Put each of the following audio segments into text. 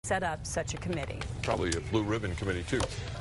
set up such a committee. Probably a blue ribbon committee, too.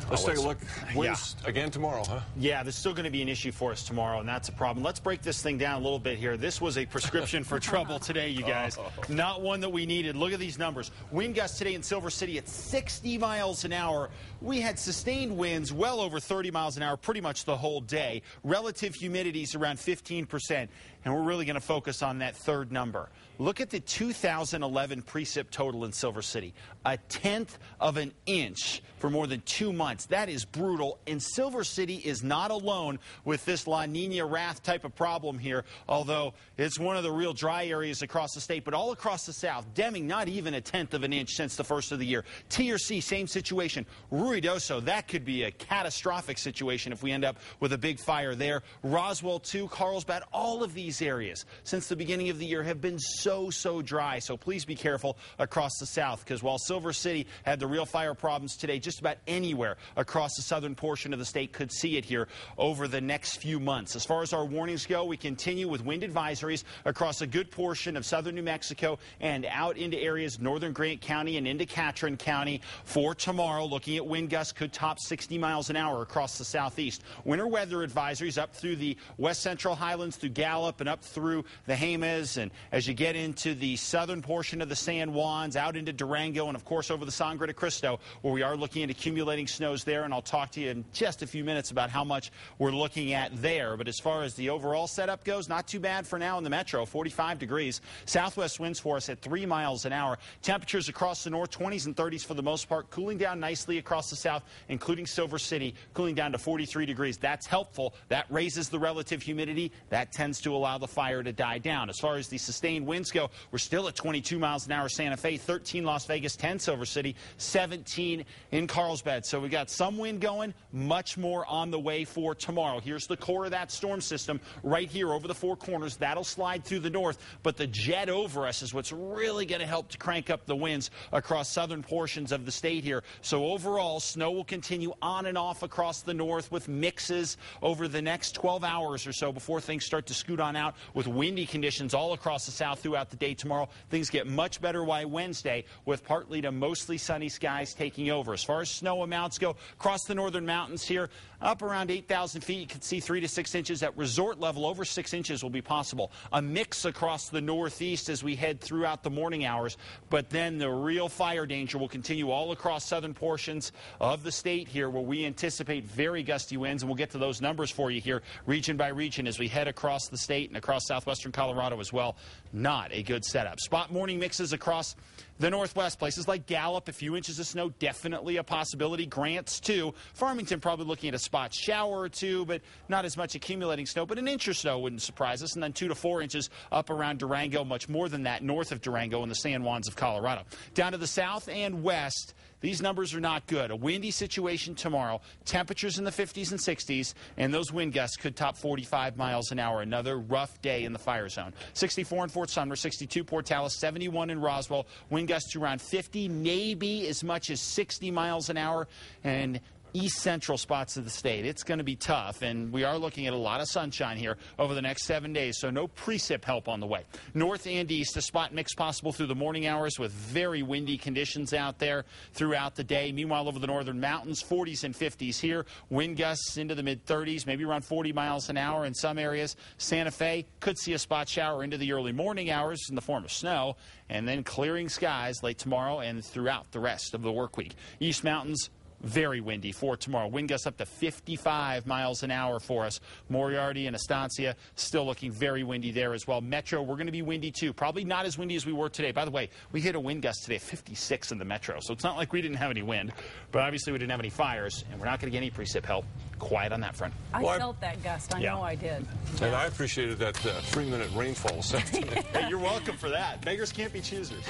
Let's take a look. Winds again tomorrow, huh? Yeah, there's still going to be an issue for us tomorrow, and that's a problem. Let's break this thing down a little bit here. This was a prescription for trouble today, you guys. Not one that we needed. Look at these numbers. Wind gusts today in Silver City at 60 miles an hour. We had sustained winds well over 30 miles an hour pretty much the whole day. Relative humidity is around 15%, and we're really going to focus on that third number. Look at the 2011 precip total in Silver City. 1/10 of an inch for more than 2 months. That is brutal, and Silver City is not alone with this La Nina wrath type of problem here, although it's one of the real dry areas across the state, but all across the south. Deming, not even 1/10 of an inch since the first of the year. TRC, same situation. Ruidoso, that could be a catastrophic situation if we end up with a big fire there. Roswell, too, Carlsbad, all of these areas since the beginning of the year have been so dry, so please be careful across the south, because while Silver City had the real fire problems today, just about anywhere across the southern portion of the state could see it here over the next few months. As far as our warnings go, we continue with wind advisories across a good portion of southern New Mexico and out into areas northern Grant County and into Catron County for tomorrow. Looking at wind gusts could top 60 miles an hour across the southeast. Winter weather advisories up through the west central highlands, through Gallup and up through the Jemez, and as you get into the southern portion of the San Juans, out into Durango, and of course over the Sangre de Cristo, where we are looking at accumulating snows there, and I'll talk to you in just a few minutes about how much we're looking at there. But as far as the overall setup goes, not too bad for now in the metro. 45 degrees. Southwest winds for us at 3 miles an hour. Temperatures across the north, 20s and 30s for the most part, cooling down nicely across the south, including Silver City, cooling down to 43 degrees. That's helpful. That raises the relative humidity. That tends to allow the fire to die down. As far as the sustained winds go, we're still at 22 miles an hour Santa Fe, 13 Las Vegas, 10 Silver City, 17 in Carlsbad. So we got some wind going, much more on the way for tomorrow. Here's the core of that storm system right here over the Four Corners. That'll slide through the north, but the jet over us is what's really going to help to crank up the winds across southern portions of the state here. So overall, snow will continue on and off across the north with mixes over the next 12 hours or so before things start to scoot on out with windy conditions all across the south throughout the day tomorrow. Things get much better by Wednesday with partly to mostly sunny skies taking over. As far as snow amounts go, across the northern mountains here, up around 8,000 feet, you can see 3 to 6 inches. At resort level, over 6 inches will be possible. A mix across the northeast as we head throughout the morning hours, but then the real fire danger will continue all across southern portions of the state here, where we anticipate very gusty winds, and we'll get to those numbers for you here region by region as we head across the state and across southwestern Colorado as well. Not a good setup. Spot morning mixes across the northwest. Places like Gallup, a few inches of snow, definitely a possibility. Grants, too. Farmington probably looking at a spot shower or two, but not as much accumulating snow. But an inch or so wouldn't surprise us. And then 2 to 4 inches up around Durango, much more than that north of Durango in the San Juans of Colorado. Down to the south and west, these numbers are not good. A windy situation tomorrow. Temperatures in the 50s and 60s, and those wind gusts could top 45 miles an hour. Another rough day in the fire zone. 64 in Fort Sumner, 62 Portales, 71 in Roswell. Wind gusts to around 50, maybe as much as 60 miles an hour. And east central spots of the state, it's going to be tough, and we are looking at a lot of sunshine here over the next 7 days, so no precip help on the way. North and east, a spot mix possible through the morning hours with very windy conditions out there throughout the day. Meanwhile, over the northern mountains, 40s and 50s here. Wind gusts into the mid-30s, maybe around 40 miles an hour in some areas. Santa Fe could see a spot shower into the early morning hours in the form of snow, and then clearing skies late tomorrow and throughout the rest of the work week. East Mountains, very windy for tomorrow. Wind gusts up to 55 miles an hour for us. Moriarty and Estancia still looking very windy there as well. Metro, we're going to be windy too. Probably not as windy as we were today. By the way, we hit a wind gust today of 56 in the metro, so it's not like we didn't have any wind, but obviously we didn't have any fires, and we're not going to get any precip help. Quiet on that front. I felt that gust. I know I did. And I appreciated that 3-minute rainfall. Hey, you're welcome for that. Beggars can't be choosers.